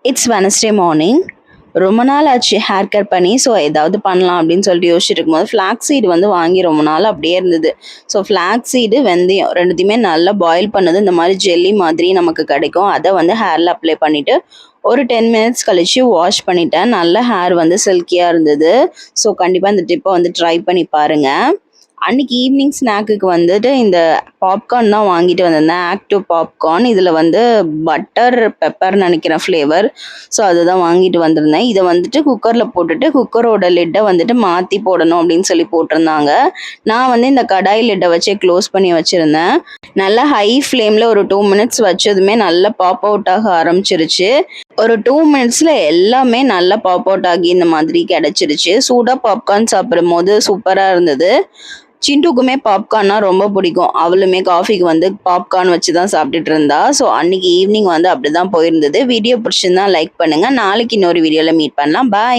It's Wednesday morning. ரொம்ப நாள் ஆச்சு ஹேர் கட் பண்ணி. ஸோ ஏதாவது பண்ணலாம் அப்படின்னு சொல்லிட்டு யோசிச்சுட்டு இருக்கும்போது ஃப்ளாக்ஸ் சீடு வந்து வாங்கி ரொம்ப நாள் அப்படியே இருந்தது. ஸோ ஃப்ளாக்ஸ் சீடு வெந்தயம் ரெண்டுத்தையுமே நல்லா பாயில் பண்ணது இந்த மாதிரி ஜெல்லி மாதிரி நமக்கு கிடைக்கும். அதை வந்து ஹேரில் அப்ளை பண்ணிவிட்டு ஒரு 10 மினிட்ஸ் கழித்து வாஷ் பண்ணிட்டேன். நல்ல ஹேர் வந்து சில்கியாக இருந்தது. ஸோ கண்டிப்பாக இந்த டிப்பை வந்து ட்ரை பண்ணி பாருங்கள். அன்றைக்கி ஈவினிங் ஸ்நாக்குக்கு வந்துட்டு இந்த பாப்கார்ன் தான் வாங்கிட்டு வந்திருந்தேன். Active popcorn. இதில் வந்து பட்டர் பெப்பர்னு நினைக்கிறேன் ஃப்ளேவர். ஸோ அதுதான் வாங்கிட்டு வந்திருந்தேன். இதை வந்துட்டு குக்கரில் போட்டுட்டு குக்கரோட லிட்டை வந்துட்டு மாற்றி போடணும் அப்படின்னு சொல்லி போட்டிருந்தாங்க. நான் வந்து இந்த கடாய் லிட்டை வச்சே க்ளோஸ் பண்ணி வச்சுருந்தேன். நல்லா ஹை ஃப்ளேமில் ஒரு 2 மினிட்ஸ் வச்சதுமே நல்லா பாப் அவுட் ஆக ஆரம்பிச்சிருச்சு. ஒரு 2 மினிட்ஸில் எல்லாமே நல்லா பாப் அவுட் ஆகி இந்த மாதிரி கிடச்சிருச்சு. சூடாக பாப்கார்ன் சாப்பிடும் போது சூப்பராக இருந்தது. சிண்டுக்குமே பாப்கார்ன்னா ரொம்ப பிடிக்கும். அவளுமே காஃபிக்கு வந்து பாப்கார்ன் வச்சு தான் சாப்பிட்டுட்டு இருந்தா. ஸோ அன்றைக்கி ஈவினிங் வந்து அப்படி தான் போயிருந்தது. வீடியோ பிடிச்சிருந்தா லைக் பண்ணுங்கள். நாளைக்கு இன்னொரு வீடியோவில் மீட் பண்ணலாம். பாய்.